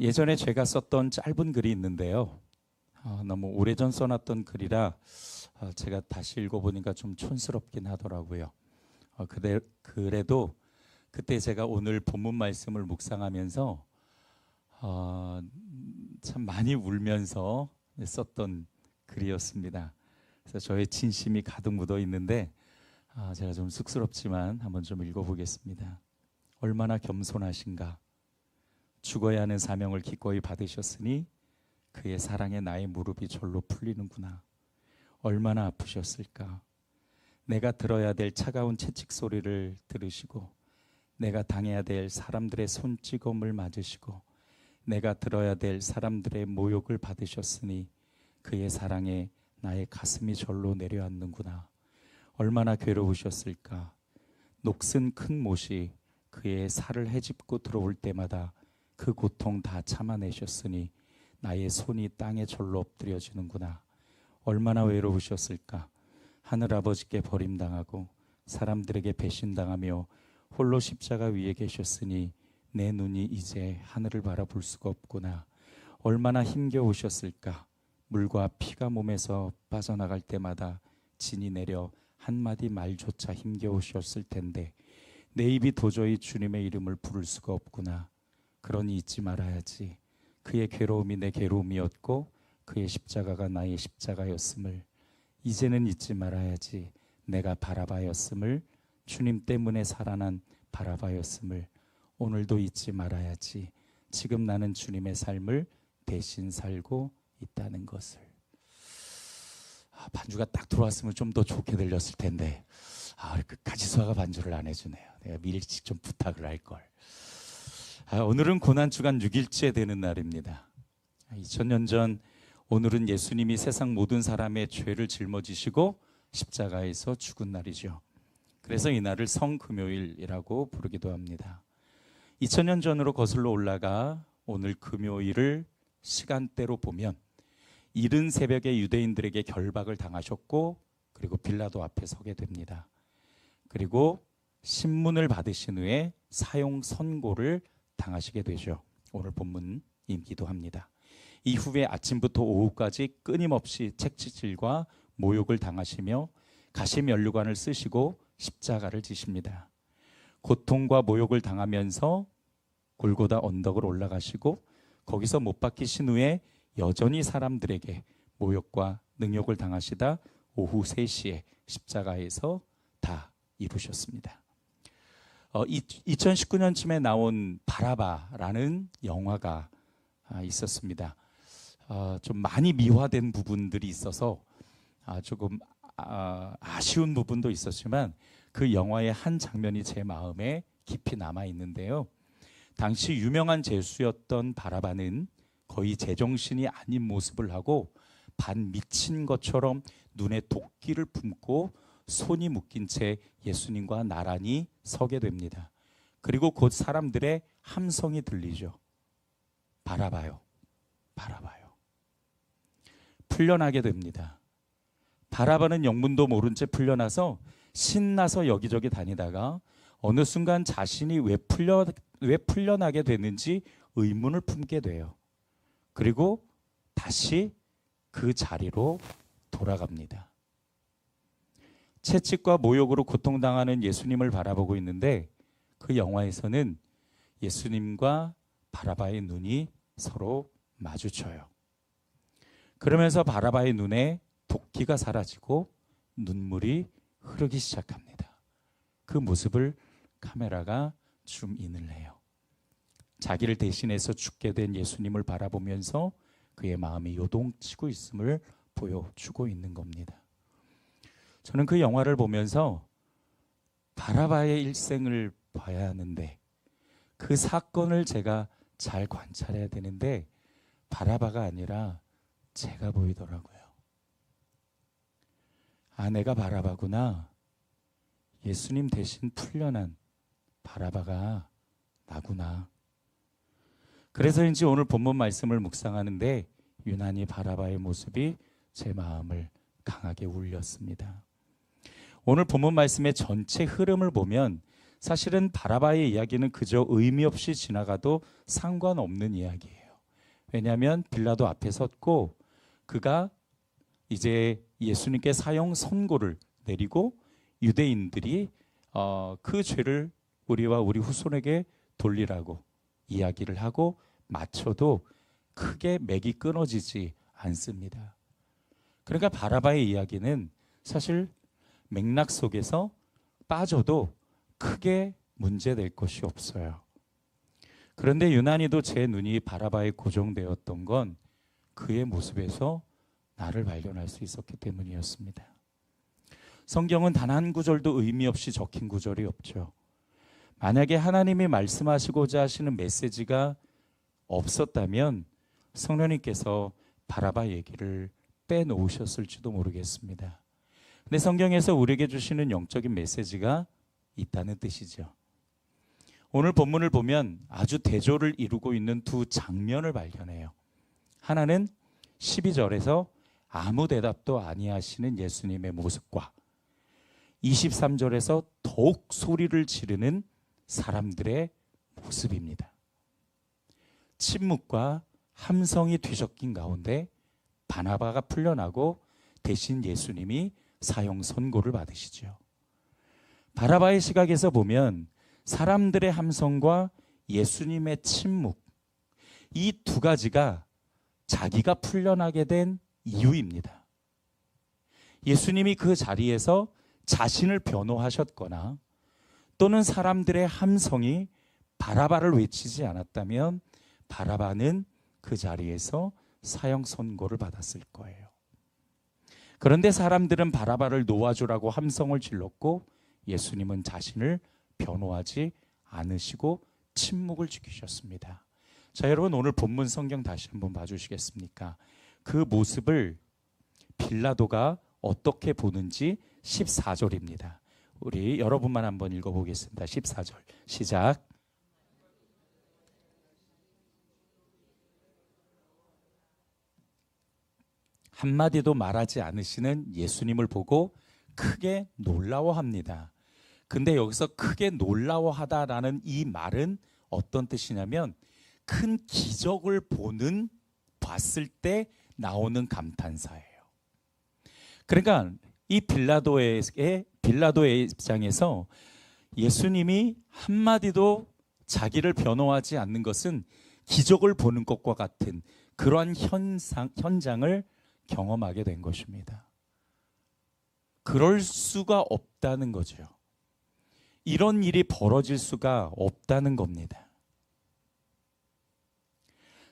예전에 제가 썼던 짧은 글이 있는데요. 너무 오래전 써놨던 글이라 제가 다시 읽어보니까 좀 촌스럽긴 하더라고요. 그래도 그때 제가 오늘 본문 말씀을 묵상하면서 참 많이 울면서 썼던 글이었습니다. 그래서 저의 진심이 가득 묻어 있는데 제가 좀 쑥스럽지만 한번 좀 읽어보겠습니다. 얼마나 겸손하신가. 죽어야 하는 사명을 기꺼이 받으셨으니 그의 사랑에 나의 무릎이 절로 풀리는구나. 얼마나 아프셨을까. 내가 들어야 될 차가운 채찍 소리를 들으시고, 내가 당해야 될 사람들의 손찌검을 맞으시고, 내가 들어야 될 사람들의 모욕을 받으셨으니 그의 사랑에 나의 가슴이 절로 내려앉는구나. 얼마나 괴로우셨을까. 녹슨 큰 못이 그의 살을 헤집고 들어올 때마다 그 고통 다 참아내셨으니 나의 손이 땅에 절로 엎드려지는구나. 얼마나 외로우셨을까. 하늘아버지께 버림당하고 사람들에게 배신당하며 홀로 십자가 위에 계셨으니 내 눈이 이제 하늘을 바라볼 수가 없구나. 얼마나 힘겨우셨을까. 물과 피가 몸에서 빠져나갈 때마다 진이 내려 한마디 말조차 힘겨우셨을 텐데 내 입이 도저히 주님의 이름을 부를 수가 없구나. 그러니 잊지 말아야지. 그의 괴로움이 내 괴로움이었고 그의 십자가가 나의 십자가였음을. 이제는 잊지 말아야지. 내가 바라바였음을. 주님 때문에 살아난 바라바였음을. 오늘도 잊지 말아야지. 지금 나는 주님의 삶을 대신 살고 있다는 것을. 반주가 딱 들어왔으면 좀 더 좋게 들렸을 텐데 끝까지 수아가 반주를 안 해주네요. 내가 미리 좀 부탁을 할걸. 오늘은 고난주간 6일째 되는 날입니다. 2000년 전 오늘은 예수님이 세상 모든 사람의 죄를 짊어지시고 십자가에서 죽은 날이죠. 그래서 이 날을 성금요일이라고 부르기도 합니다. 2000년 전으로 거슬러 올라가 오늘 금요일을 시간대로 보면 이른 새벽에 유대인들에게 결박을 당하셨고 그리고 빌라도 앞에 서게 됩니다. 그리고 신문을 받으신 후에 사형 선고를 당하시게 되죠. 오늘 본문이기도 합니다. 이후에 아침부터 오후까지 끊임없이 채찍질과 모욕을 당하시며 가시면류관을 쓰시고 십자가를 지십니다. 고통과 모욕을 당하면서 골고다 언덕을 올라가시고 거기서 못 박히신 후에 여전히 사람들에게 모욕과 능욕을 당하시다 오후 3시에 십자가에서 다 이루셨습니다. 2019년쯤에 나온 바라바라는 영화가 있었습니다. 좀 많이 미화된 부분들이 있어서 조금 아쉬운 부분도 있었지만 그 영화의 한 장면이 제 마음에 깊이 남아 있는데요. 당시 유명한 죄수였던 바라바는 거의 제정신이 아닌 모습을 하고 반 미친 것처럼 눈에 도끼를 품고 손이 묶인 채 예수님과 나란히 서게 됩니다. 그리고 곧 사람들의 함성이 들리죠. 바라바요, 바라바요. 풀려나게 됩니다. 바라바는 영문도 모른 채 풀려나서 신나서 여기저기 다니다가 어느 순간 자신이 왜 풀려나게 됐는지 의문을 품게 돼요. 그리고 다시 그 자리로 돌아갑니다. 채찍과 모욕으로 고통당하는 예수님을 바라보고 있는데 그 영화에서는 예수님과 바라바의 눈이 서로 마주쳐요. 그러면서 바라바의 눈에 도끼가 사라지고 눈물이 흐르기 시작합니다. 그 모습을 카메라가 줌인을 해요. 자기를 대신해서 죽게 된 예수님을 바라보면서 그의 마음이 요동치고 있음을 보여주고 있는 겁니다. 저는 그 영화를 보면서 바라바의 일생을 봐야 하는데 그 사건을 제가 잘 관찰해야 되는데 바라바가 아니라 제가 보이더라고요. 내가 바라바구나. 예수님 대신 풀려난 바라바가 나구나. 그래서인지 오늘 본문 말씀을 묵상하는데 유난히 바라바의 모습이 제 마음을 강하게 울렸습니다. 오늘 본문 말씀의 전체 흐름을 보면 사실은 바라바의 이야기는 그저 의미 없이 지나가도 상관없는 이야기예요. 왜냐하면 빌라도 앞에 섰고 그가 이제 예수님께 사형 선고를 내리고 유대인들이 그 죄를 우리와 우리 후손에게 돌리라고 이야기를 하고 맞춰도 크게 맥이 끊어지지 않습니다. 그러니까 바라바의 이야기는 사실 맥락 속에서 빠져도 크게 문제될 것이 없어요. 그런데 유난히도 제 눈이 바라바에 고정되었던 건 그의 모습에서 나를 발견할 수 있었기 때문이었습니다. 성경은 단 한 구절도 의미 없이 적힌 구절이 없죠. 만약에 하나님이 말씀하시고자 하시는 메시지가 없었다면 성령님께서 바라바 얘기를 빼놓으셨을지도 모르겠습니다. 근데 성경에서 우리에게 주시는 영적인 메시지가 있다는 뜻이죠. 오늘 본문을 보면 아주 대조를 이루고 있는 두 장면을 발견해요. 하나는 12절에서 아무 대답도 아니하시는 예수님의 모습과 23절에서 더욱 소리를 지르는 사람들의 모습입니다. 침묵과 함성이 뒤섞인 가운데 바나바가 풀려나고 대신 예수님이 사형 선고를 받으시죠. 바라바의 시각에서 보면 사람들의 함성과 예수님의 침묵, 이 두 가지가 자기가 풀려나게 된 이유입니다. 예수님이 그 자리에서 자신을 변호하셨거나 또는 사람들의 함성이 바라바를 외치지 않았다면 바라바는 그 자리에서 사형 선고를 받았을 거예요. 그런데 사람들은 바라바를 놓아주라고 함성을 질렀고 예수님은 자신을 변호하지 않으시고 침묵을 지키셨습니다. 자, 여러분 오늘 본문 성경 다시 한번 봐주시겠습니까? 그 모습을 빌라도가 어떻게 보는지 14절입니다. 우리 여러분만 한번 읽어보겠습니다. 14절 시작. 한마디도 말하지 않으시는 예수님을 보고 크게 놀라워합니다. 근데 여기서 크게 놀라워하다라는 이 말은 어떤 뜻이냐면 큰 기적을 봤을 때 나오는 감탄사예요. 그러니까 이 빌라도의 입장에서 예수님이 한마디도 자기를 변호하지 않는 것은 기적을 보는 것과 같은 그러한 현장을 경험하게 된 것입니다. 그럴 수가 없다는 거죠. 이런 일이 벌어질 수가 없다는 겁니다.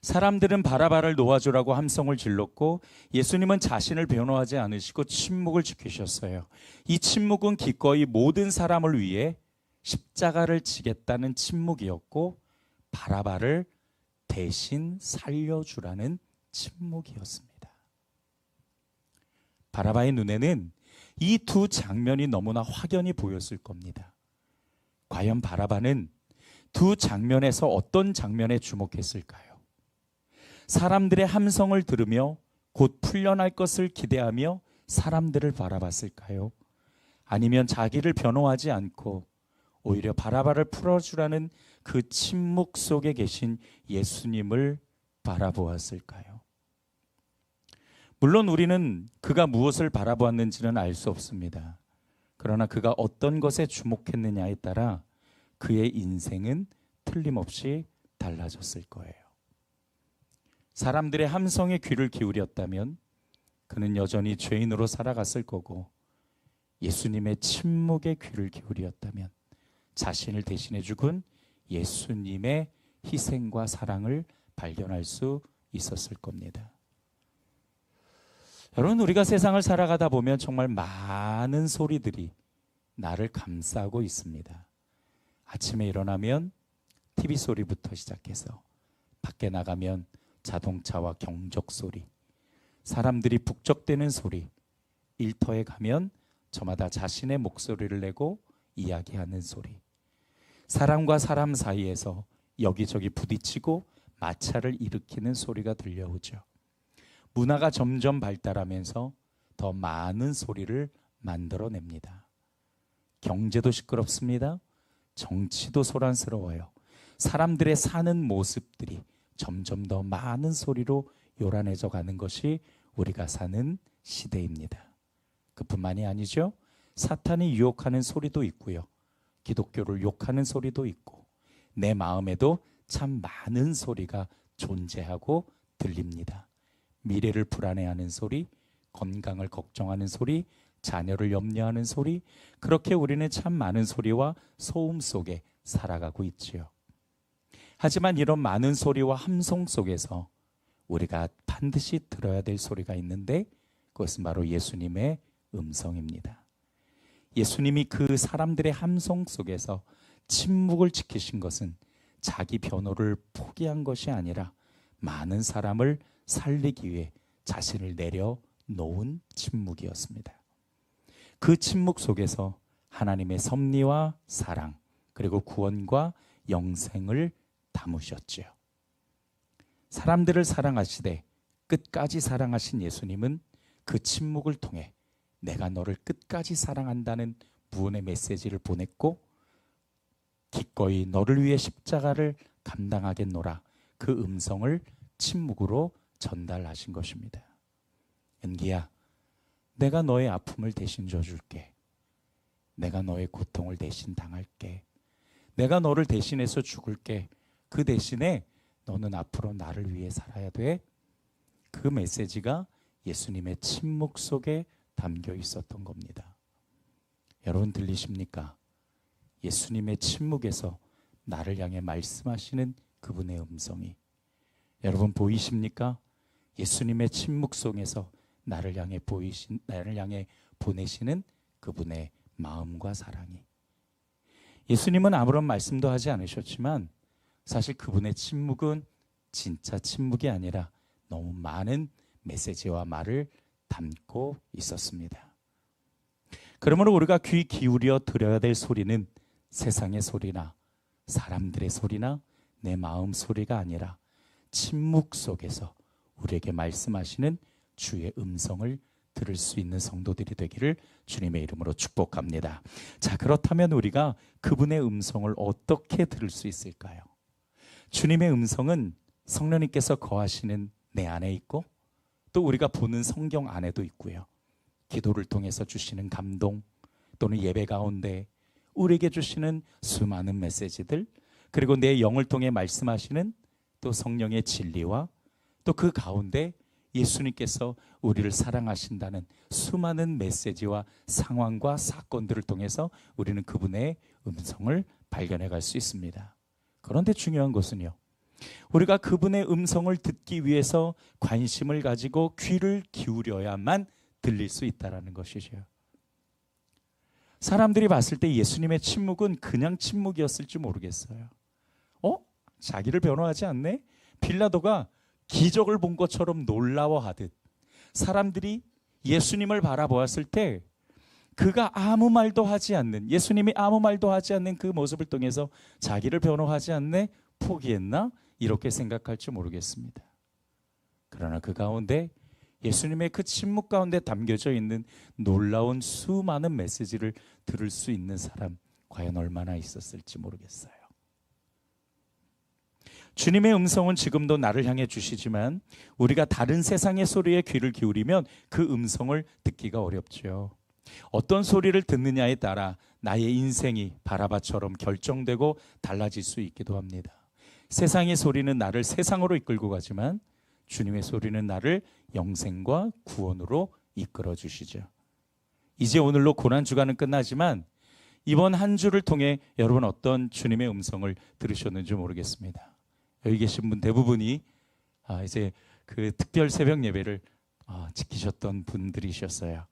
사람들은 바라바를 놓아주라고 함성을 질렀고 예수님은 자신을 변호하지 않으시고 침묵을 지키셨어요. 이 침묵은 기꺼이 모든 사람을 위해 십자가를 지겠다는 침묵이었고 바라바를 대신 살려주라는 침묵이었습니다. 바라바의 눈에는 이 두 장면이 너무나 확연히 보였을 겁니다. 과연 바라바는 두 장면에서 어떤 장면에 주목했을까요? 사람들의 함성을 들으며 곧 풀려날 것을 기대하며 사람들을 바라봤을까요? 아니면 자기를 변호하지 않고 오히려 바라바를 풀어주라는 그 침묵 속에 계신 예수님을 바라보았을까요? 물론 우리는 그가 무엇을 바라보았는지는 알 수 없습니다. 그러나 그가 어떤 것에 주목했느냐에 따라 그의 인생은 틀림없이 달라졌을 거예요. 사람들의 함성에 귀를 기울였다면 그는 여전히 죄인으로 살아갔을 거고, 예수님의 침묵에 귀를 기울였다면 자신을 대신해 죽은 예수님의 희생과 사랑을 발견할 수 있었을 겁니다. 여러분, 우리가 세상을 살아가다 보면 정말 많은 소리들이 나를 감싸고 있습니다. 아침에 일어나면 TV 소리부터 시작해서 밖에 나가면 자동차와 경적 소리, 사람들이 북적대는 소리, 일터에 가면 저마다 자신의 목소리를 내고 이야기하는 소리, 사람과 사람 사이에서 여기저기 부딪히고 마찰을 일으키는 소리가 들려오죠. 문화가 점점 발달하면서 더 많은 소리를 만들어냅니다. 경제도 시끄럽습니다. 정치도 소란스러워요. 사람들의 사는 모습들이 점점 더 많은 소리로 요란해져 가는 것이 우리가 사는 시대입니다. 그뿐만이 아니죠. 사탄이 유혹하는 소리도 있고요. 기독교를 욕하는 소리도 있고, 내 마음에도 참 많은 소리가 존재하고 들립니다. 미래를 불안해하는 소리, 건강을 걱정하는 소리, 자녀를 염려하는 소리, 그렇게 우리는 참 많은 소리와 소음 속에 살아가고 있지요. 하지만 이런 많은 소리와 함성 속에서 우리가 반드시 들어야 될 소리가 있는데, 그것은 바로 예수님의 음성입니다. 예수님이 그 사람들의 함성 속에서 침묵을 지키신 것은 자기 변호를 포기한 것이 아니라 많은 사람을 살리기 위해 자신을 내려놓은 침묵이었습니다. 그 침묵 속에서 하나님의 섭리와 사랑, 그리고 구원과 영생을 담으셨지요. 사람들을 사랑하시되 끝까지 사랑하신 예수님은 그 침묵을 통해 내가 너를 끝까지 사랑한다는 부원의 메시지를 보냈고, 기꺼이 너를 위해 십자가를 감당하겠노라, 그 음성을 침묵으로 전달하신 것입니다. 은기야, 내가 너의 아픔을 대신 져줄게. 내가 너의 고통을 대신 당할게. 내가 너를 대신해서 죽을게. 그 대신에 너는 앞으로 나를 위해 살아야 돼. 그 메시지가 예수님의 침묵 속에 담겨 있었던 겁니다. 여러분 들리십니까? 예수님의 침묵에서 나를 향해 말씀하시는 그분의 음성이 여러분 보이십니까? 예수님의 침묵 속에서 나를 향해 보내시는 그분의 마음과 사랑이, 예수님은 아무런 말씀도 하지 않으셨지만 사실 그분의 침묵은 진짜 침묵이 아니라 너무 많은 메시지와 말을 담고 있었습니다. 그러므로 우리가 귀 기울여 들어야 될 소리는 세상의 소리나 사람들의 소리나 내 마음 소리가 아니라 침묵 속에서 우리에게 말씀하시는 주의 음성을 들을 수 있는 성도들이 되기를 주님의 이름으로 축복합니다. 자, 그렇다면 우리가 그분의 음성을 어떻게 들을 수 있을까요? 주님의 음성은 성령님께서 거하시는 내 안에 있고, 또 우리가 보는 성경 안에도 있고요. 기도를 통해서 주시는 감동, 또는 예배 가운데 우리에게 주시는 수많은 메시지들, 그리고 내 영을 통해 말씀하시는 또 성령의 진리와 또 그 가운데 예수님께서 우리를 사랑하신다는 수많은 메시지와 상황과 사건들을 통해서 우리는 그분의 음성을 발견해 갈 수 있습니다. 그런데 중요한 것은요, 우리가 그분의 음성을 듣기 위해서 관심을 가지고 귀를 기울여야만 들릴 수 있다는 것이죠. 사람들이 봤을 때 예수님의 침묵은 그냥 침묵이었을지 모르겠어요. 자기를 변호하지 않네? 빌라도가 기적을 본 것처럼 놀라워하듯 사람들이 예수님을 바라보았을 때 그가 아무 말도 하지 않는, 예수님이 아무 말도 하지 않는 그 모습을 통해서 자기를 변호하지 않네? 포기했나? 이렇게 생각할지 모르겠습니다. 그러나 그 가운데 예수님의 그 침묵 가운데 담겨져 있는 놀라운 수많은 메시지를 들을 수 있는 사람 과연 얼마나 있었을지 모르겠어요. 주님의 음성은 지금도 나를 향해 주시지만 우리가 다른 세상의 소리에 귀를 기울이면 그 음성을 듣기가 어렵죠. 어떤 소리를 듣느냐에 따라 나의 인생이 바라바처럼 결정되고 달라질 수 있기도 합니다. 세상의 소리는 나를 세상으로 이끌고 가지만 주님의 소리는 나를 영생과 구원으로 이끌어 주시죠. 이제 오늘로 고난주간은 끝나지만 이번 한 주를 통해 여러분 어떤 주님의 음성을 들으셨는지 모르겠습니다. 여기 계신 분 대부분이 이제 그 특별 새벽 예배를 지키셨던 분들이셨어요.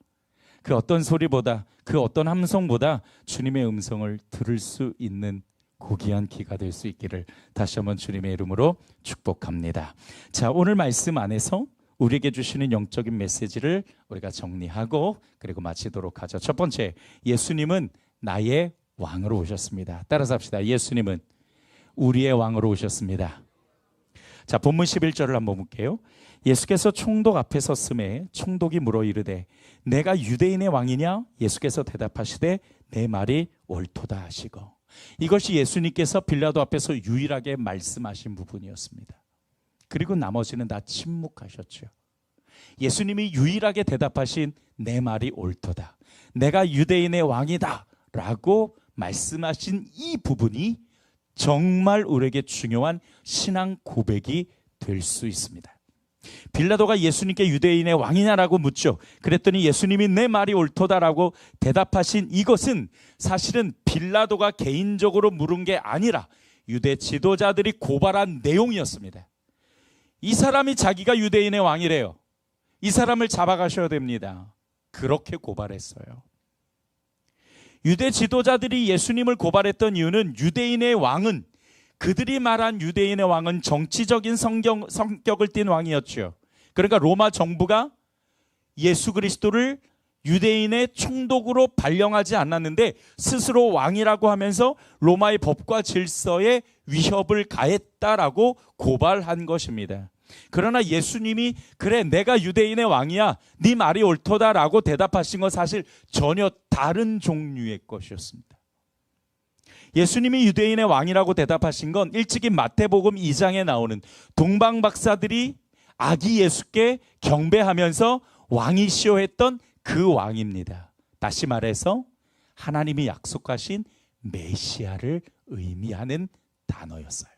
그 어떤 소리보다, 그 어떤 함성보다 주님의 음성을 들을 수 있는 고귀한 기가 될 수 있기를 다시 한번 주님의 이름으로 축복합니다. 자, 오늘 말씀 안에서 우리에게 주시는 영적인 메시지를 우리가 정리하고 그리고 마치도록 하죠. 첫 번째, 예수님은 나의 왕으로 오셨습니다. 따라서 합시다. 예수님은 우리의 왕으로 오셨습니다. 자, 본문 11절을 한번 볼게요. 예수께서 총독 앞에 섰음에 총독이 물어 이르되 내가 유대인의 왕이냐? 예수께서 대답하시되 내 말이 옳도다 하시고. 이것이 예수님께서 빌라도 앞에서 유일하게 말씀하신 부분이었습니다. 그리고 나머지는 다 침묵하셨죠. 예수님이 유일하게 대답하신 내 말이 옳도다, 내가 유대인의 왕이다 라고 말씀하신 이 부분이 정말 우리에게 중요한 신앙 고백이 될 수 있습니다. 빌라도가 예수님께 유대인의 왕이냐라고 묻죠. 그랬더니 예수님이 내 말이 옳도다라고 대답하신 이것은 사실은 빌라도가 개인적으로 물은 게 아니라 유대 지도자들이 고발한 내용이었습니다. 이 사람이 자기가 유대인의 왕이래요. 이 사람을 잡아가셔야 됩니다. 그렇게 고발했어요. 유대 지도자들이 예수님을 고발했던 이유는 유대인의 왕은, 그들이 말한 유대인의 왕은 정치적인 성격을 띤 왕이었죠. 그러니까 로마 정부가 예수 그리스도를 유대인의 총독으로 발령하지 않았는데 스스로 왕이라고 하면서 로마의 법과 질서에 위협을 가했다라고 고발한 것입니다. 그러나 예수님이 그래 내가 유대인의 왕이야, 네 말이 옳도다라고 대답하신 건 사실 전혀 다른 종류의 것이었습니다. 예수님이 유대인의 왕이라고 대답하신 건 일찍이 마태복음 2장에 나오는 동방 박사들이 아기 예수께 경배하면서 왕이시여 했던 그 왕입니다. 다시 말해서 하나님이 약속하신 메시아를 의미하는 단어였어요.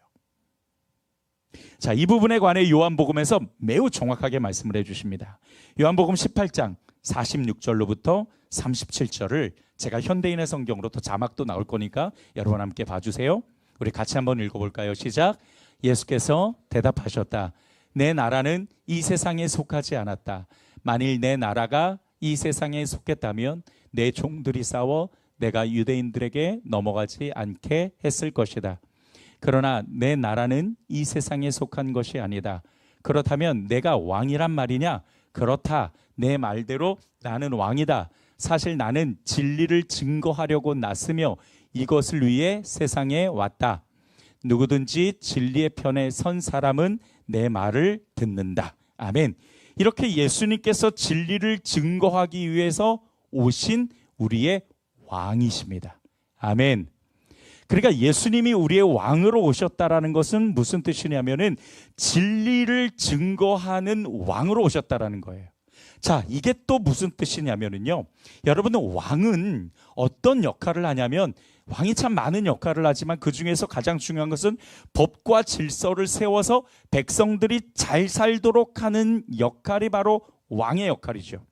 자, 이 부분에 관해 요한복음에서 매우 정확하게 말씀을 해주십니다. 요한복음 18장 46절로부터 37절을 제가 현대인의 성경으로 또 자막도 나올 거니까 여러분 함께 봐주세요. 우리 같이 한번 읽어볼까요? 시작. 예수께서 대답하셨다. 내 나라는 이 세상에 속하지 않았다. 만일 내 나라가 이 세상에 속했다면 내 종들이 싸워 내가 유대인들에게 넘어가지 않게 했을 것이다. 그러나 내 나라는 이 세상에 속한 것이 아니다. 그렇다면 내가 왕이란 말이냐? 그렇다. 내 말대로 나는 왕이다. 사실 나는 진리를 증거하려고 났으며 이것을 위해 세상에 왔다. 누구든지 진리의 편에 선 사람은 내 말을 듣는다. 아멘. 이렇게 예수님께서 진리를 증거하기 위해서 오신 우리의 왕이십니다. 아멘. 그러니까 예수님이 우리의 왕으로 오셨다라는 것은 무슨 뜻이냐면은 진리를 증거하는 왕으로 오셨다라는 거예요. 자, 이게 또 무슨 뜻이냐면은요, 여러분, 왕은 어떤 역할을 하냐면, 왕이 참 많은 역할을 하지만 그 중에서 가장 중요한 것은 법과 질서를 세워서 백성들이 잘 살도록 하는 역할이 바로 왕의 역할이죠.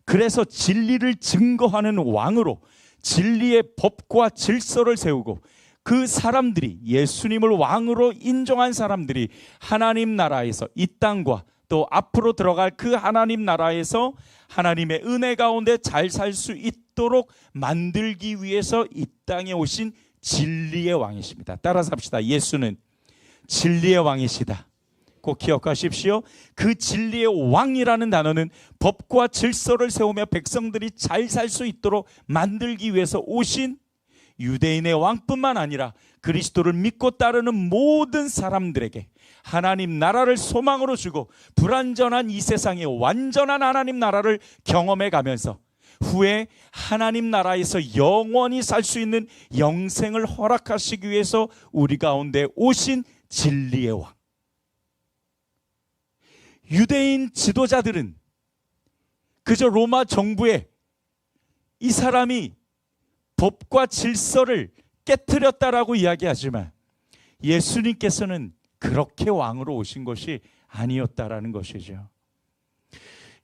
그래서 진리를 증거하는 왕으로 진리의 법과 질서를 세우고 그 사람들이, 예수님을 왕으로 인정한 사람들이 하나님 나라에서 이 땅과 또 앞으로 들어갈 그 하나님 나라에서 하나님의 은혜 가운데 잘 살 수 있도록 만들기 위해서 이 땅에 오신 진리의 왕이십니다. 따라서 합시다. 예수는 진리의 왕이시다. 꼭 기억하십시오. 그 진리의 왕이라는 단어는 법과 질서를 세우며 백성들이 잘 살 수 있도록 만들기 위해서 오신 유대인의 왕뿐만 아니라 그리스도를 믿고 따르는 모든 사람들에게 하나님 나라를 소망으로 주고 불완전한 이 세상에 완전한 하나님 나라를 경험해 가면서 후에 하나님 나라에서 영원히 살 수 있는 영생을 허락하시기 위해서 우리 가운데 오신 진리의 왕. 유대인 지도자들은 그저 로마 정부에 이 사람이 법과 질서를 깨트렸다라고 이야기하지만 예수님께서는 그렇게 왕으로 오신 것이 아니었다라는 것이죠.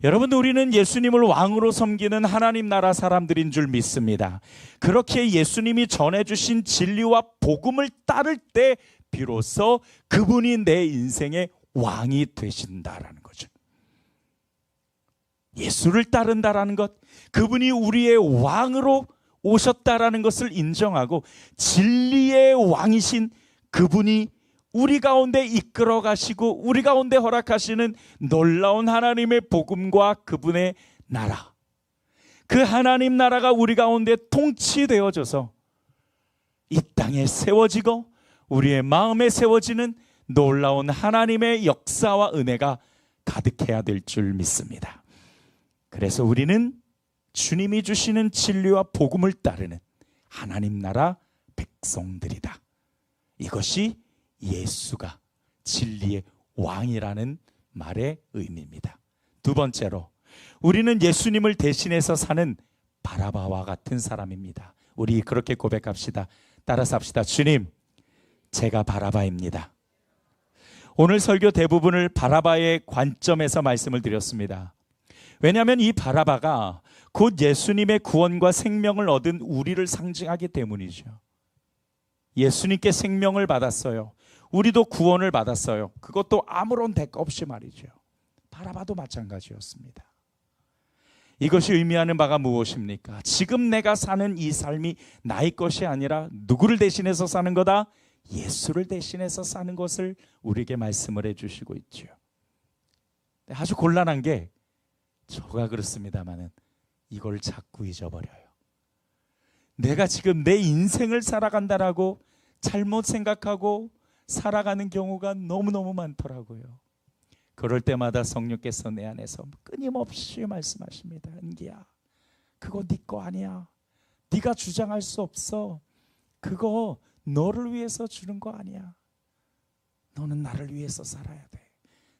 여러분, 우리는 예수님을 왕으로 섬기는 하나님 나라 사람들인 줄 믿습니다. 그렇게 예수님이 전해주신 진리와 복음을 따를 때 비로소 그분이 내 인생의 왕이 되신다라는 거죠. 예수를 따른다라는 것, 그분이 우리의 왕으로 오셨다라는 것을 인정하고 진리의 왕이신 그분이 우리 가운데 이끌어 가시고 우리 가운데 허락하시는 놀라운 하나님의 복음과 그분의 나라, 그 하나님 나라가 우리 가운데 통치되어져서 이 땅에 세워지고 우리의 마음에 세워지는 놀라운 하나님의 역사와 은혜가 가득해야 될 줄 믿습니다. 그래서 우리는 주님이 주시는 진리와 복음을 따르는 하나님 나라 백성들이다. 이것이 예수가 진리의 왕이라는 말의 의미입니다. 두 번째로, 우리는 예수님을 대신해서 사는 바라바와 같은 사람입니다. 우리 그렇게 고백합시다. 따라서 합시다. 주님, 제가 바라바입니다. 오늘 설교 대부분을 바라바의 관점에서 말씀을 드렸습니다. 왜냐하면 이 바라바가 곧 예수님의 구원과 생명을 얻은 우리를 상징하기 때문이죠. 예수님께 생명을 받았어요. 우리도 구원을 받았어요. 그것도 아무런 대가 없이 말이죠. 바라바도 마찬가지였습니다. 이것이 의미하는 바가 무엇입니까? 지금 내가 사는 이 삶이 나의 것이 아니라 누구를 대신해서 사는 거다? 예수를 대신해서 사는 것을 우리에게 말씀을 해주시고 있죠. 아주 곤란한 게 저가 그렇습니다마는 이걸 자꾸 잊어버려요. 내가 지금 내 인생을 살아간다라고 잘못 생각하고 살아가는 경우가 너무너무 많더라고요. 그럴 때마다 성령께서 내 안에서 끊임없이 말씀하십니다. 은기야, 그거 네 거 아니야. 네가 주장할 수 없어. 그거 너를 위해서 주는 거 아니야. 너는 나를 위해서 살아야 돼.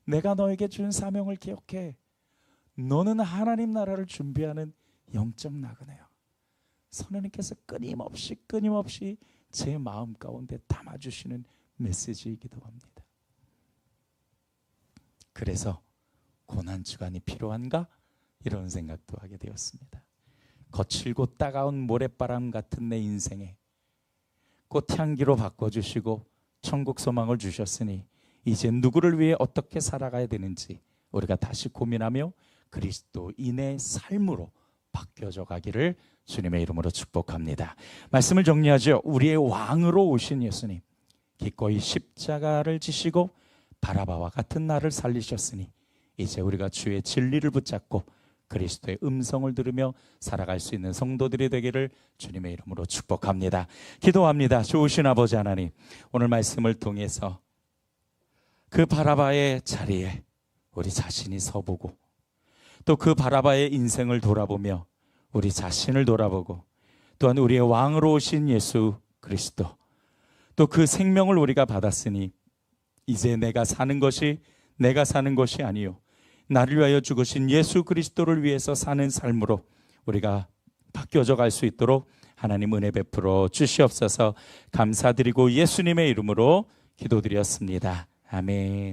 내가 너에게 준 사명을 기억해. 너는 하나님 나라를 준비하는 영적 나그네야. 성령님께서 끊임없이 제 마음 가운데 담아주시는 메시지이기도 합니다. 그래서 고난주간이 필요한가? 이런 생각도 하게 되었습니다. 거칠고 따가운 모래바람 같은 내 인생에 꽃향기로 바꿔주시고 천국 소망을 주셨으니 이제 누구를 위해 어떻게 살아가야 되는지 우리가 다시 고민하며 그리스도인의 삶으로 바뀌어져 가기를 주님의 이름으로 축복합니다. 말씀을 정리하죠. 우리의 왕으로 오신 예수님, 기꺼이 십자가를 지시고 바라바와 같은 나를 살리셨으니 이제 우리가 주의 진리를 붙잡고 그리스도의 음성을 들으며 살아갈 수 있는 성도들이 되기를 주님의 이름으로 축복합니다. 기도합니다. 좋으신 아버지 하나님, 오늘 말씀을 통해서 그 바라바의 자리에 우리 자신이 서보고 또 그 바라바의 인생을 돌아보며 우리 자신을 돌아보고 또한 우리의 왕으로 오신 예수 그리스도 또 그 생명을 우리가 받았으니 이제 내가 사는 것이 아니요 나를 위하여 죽으신 예수 그리스도를 위해서 사는 삶으로 우리가 바뀌어져 갈 수 있도록 하나님 은혜 베풀어 주시옵소서. 감사드리고 예수님의 이름으로 기도드렸습니다. 아멘.